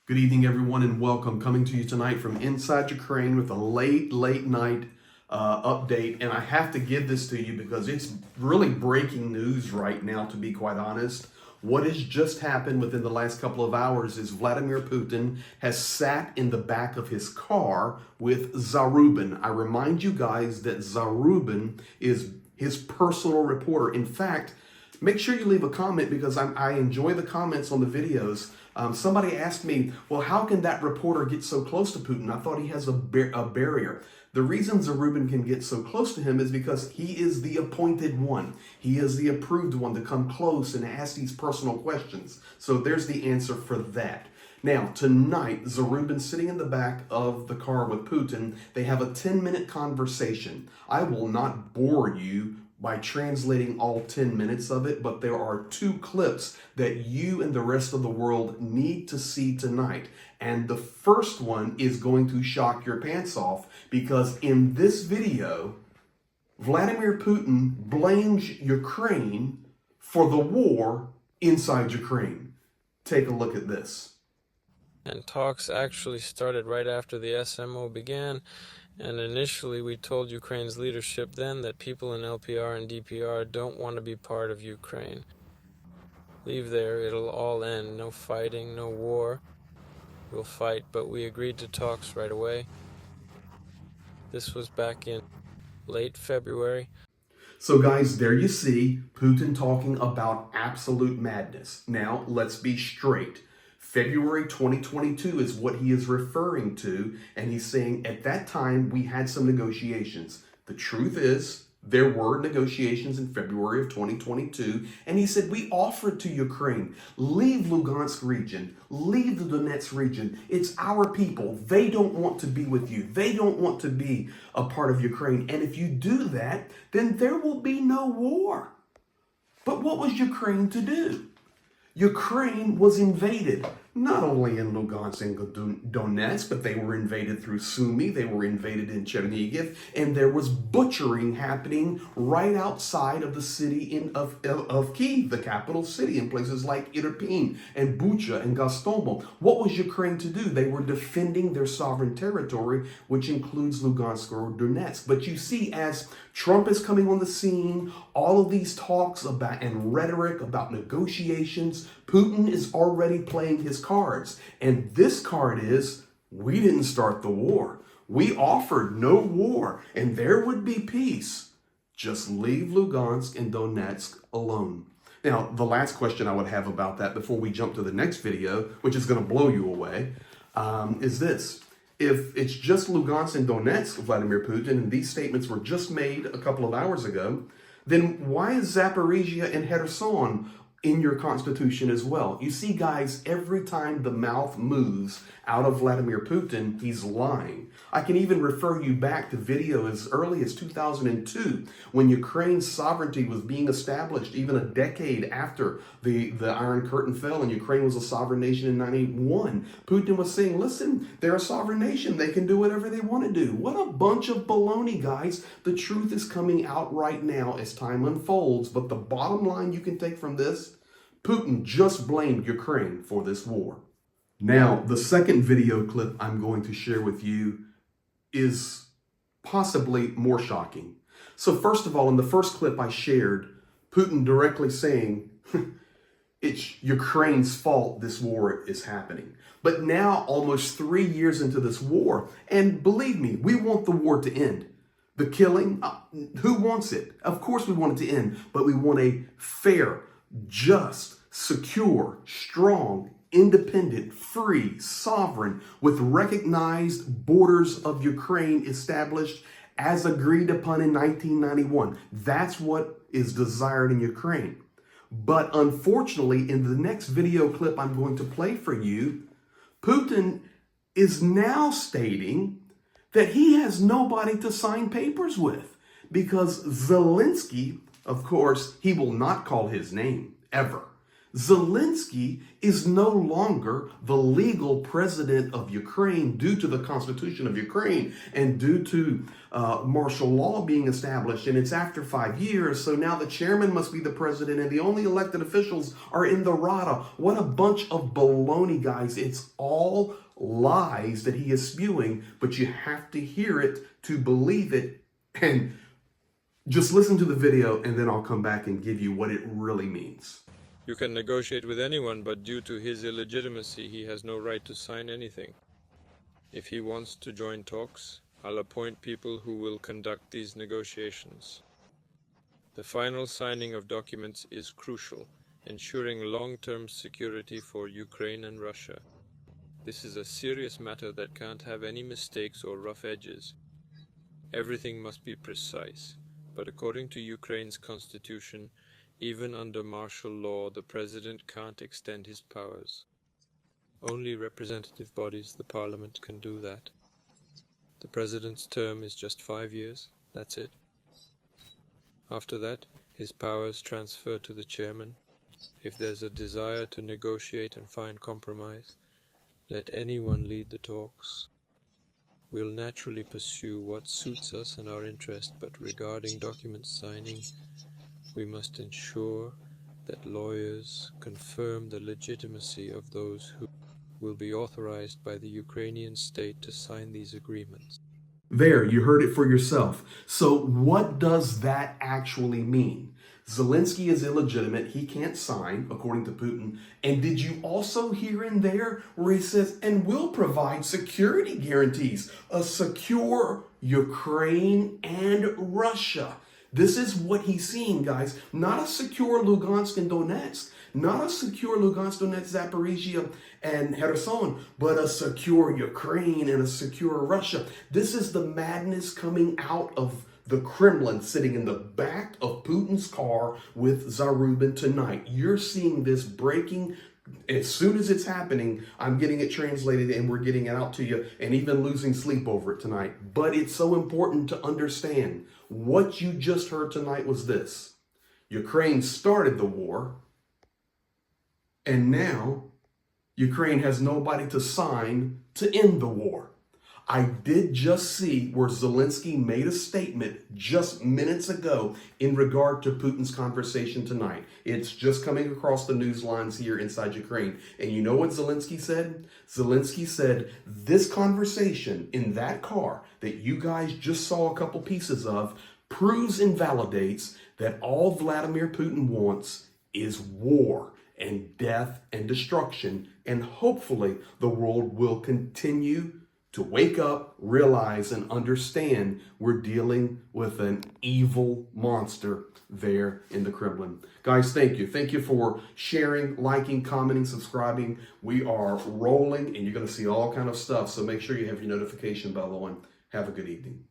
Good evening, everyone, and welcome. Coming to you tonight from inside Ukraine with a late night update. And I have to give this to you because it's really breaking news right now, to be quite honest. What has just happened within the last couple of hours is Vladimir Putin has sat in the back of his car with Zarubin. I remind you guys that Zarubin is his personal reporter. In fact, make sure you leave a comment because I enjoy the comments on the videos. Somebody asked me, well, how can that reporter get so close to Putin? I thought he has a barrier. The reason Zarubin can get so close to him is because he is the appointed one. He is the approved one to come close and ask these personal questions. So there's the answer for that. Now, tonight, Zarubin's sitting in the back of the car with Putin. They have a 10-minute conversation. I will not bore you by translating all 10 minutes of it, but there are two clips that you and the rest of the world need to see tonight. And the first one is going to shock your pants off because in this video, Vladimir Putin blames Ukraine for the war inside Ukraine. Take a look at this. And talks actually started right after the SMO began. And initially we told Ukraine's leadership then that people in LPR and DPR don't want to be part of Ukraine. Leave there, it'll all end. No fighting, no war. We'll fight, but we agreed to talks right away. This was back in late February. So guys, there you see Putin talking about absolute madness. Now, let's be straight. February 2022 is what he is referring to, and he's saying at that time we had some negotiations. The truth is, there were negotiations in February of 2022, and he said we offered to Ukraine, leave Lugansk region, leave the Donetsk region. It's our people. They don't want to be with you. They don't want to be a part of Ukraine. And if you do that, then there will be no war. But what was Ukraine to do? Ukraine was invaded, not only in Lugansk and Donetsk, but they were invaded through Sumy, they were invaded in Chernihiv, and there was butchering happening right outside of the city of Kyiv, the capital city, in places like Irpin and Bucha and Gostomel. What was Ukraine to do? They were defending their sovereign territory, which includes Lugansk or Donetsk. But you see, as Trump is coming on the scene, all of these talks about and rhetoric about negotiations, Putin is already playing his cards. And this card is, we didn't start the war. We offered no war, and there would be peace. Just leave Lugansk and Donetsk alone. Now, the last question I would have about that before we jump to the next video, which is going to blow you away, is this. If it's just Lugansk and Donetsk, Vladimir Putin, and these statements were just made a couple of hours ago, then why is Zaporizhia and Kherson in your constitution as well? You see, guys, every time the mouth moves out of Vladimir Putin, he's lying. I can even refer you back to video as early as 2002, when Ukraine's sovereignty was being established, even a decade after the Iron Curtain fell and Ukraine was a sovereign nation in 91. Putin was saying, listen, they're a sovereign nation. They can do whatever they want to do. What a bunch of baloney, guys. The truth is coming out right now as time unfolds. But the bottom line you can take from this, Putin just blamed Ukraine for this war. Now, the second video clip I'm going to share with you is possibly more shocking. So first of all, in the first clip I shared, Putin directly saying, it's Ukraine's fault this war is happening. But now, almost 3 years into this war, and believe me, we want the war to end. The killing, who wants it? Of course we want it to end, but we want a fair, just, secure, strong, independent, free, sovereign, with recognized borders of Ukraine established as agreed upon in 1991. That's what is desired in Ukraine. But unfortunately, in the next video clip I'm going to play for you, Putin is now stating that he has nobody to sign papers with because Zelensky, of course, he will not call his name ever. Zelensky is no longer the legal president of Ukraine due to the Constitution of Ukraine and due to martial law being established. And it's after 5 years. So now the chairman must be the president and the only elected officials are in the Rada. What a bunch of baloney, guys. It's all lies that he is spewing, but you have to hear it to believe it. And just listen to the video and then I'll come back and give you what it really means. You can negotiate with anyone, but due to his illegitimacy, he has no right to sign anything. If he wants to join talks, I'll appoint people who will conduct these negotiations. The final signing of documents is crucial, ensuring long-term security for Ukraine and Russia. This is a serious matter that can't have any mistakes or rough edges. Everything must be precise, but according to Ukraine's constitution, even under martial law, the president can't extend his powers. Only representative bodies, the parliament, can do that. The president's term is just 5 years, that's it. After that, his powers transfer to the chairman. If there's a desire to negotiate and find compromise, let anyone lead the talks. We'll naturally pursue what suits us and our interest, but regarding document signing, we must ensure that lawyers confirm the legitimacy of those who will be authorized by the Ukrainian state to sign these agreements. There, you heard it for yourself. So what does that actually mean? Zelensky is illegitimate. He can't sign, according to Putin. And did you also hear in there where he says, and will provide security guarantees, a secure Ukraine and Russia? This is what he's seeing, guys. Not a secure Lugansk and Donetsk, not a secure Lugansk, Donetsk, Zaporizhia, and Kherson, but a secure Ukraine and a secure Russia. This is the madness coming out of the Kremlin, sitting in the back of Putin's car with Zarubin tonight. You're seeing this breaking. As soon as it's happening, I'm getting it translated and we're getting it out to you, and even losing sleep over it tonight. But it's so important to understand what you just heard tonight was this. Ukraine started the war, and now Ukraine has nobody to sign to end the war. I did just see where Zelensky made a statement just minutes ago in regard to Putin's conversation tonight. It's just coming across the news lines here inside Ukraine. And you know what Zelensky said? Zelensky said, this conversation in that car that you guys just saw a couple pieces of proves and validates that all Vladimir Putin wants is war and death and destruction. And hopefully the world will continue to wake up, realize, and understand we're dealing with an evil monster there in the Kremlin. Guys, thank you. Thank you for sharing, liking, commenting, subscribing. We are rolling, and you're going to see all kind of stuff. So make sure you have your notification bell on. Have a good evening.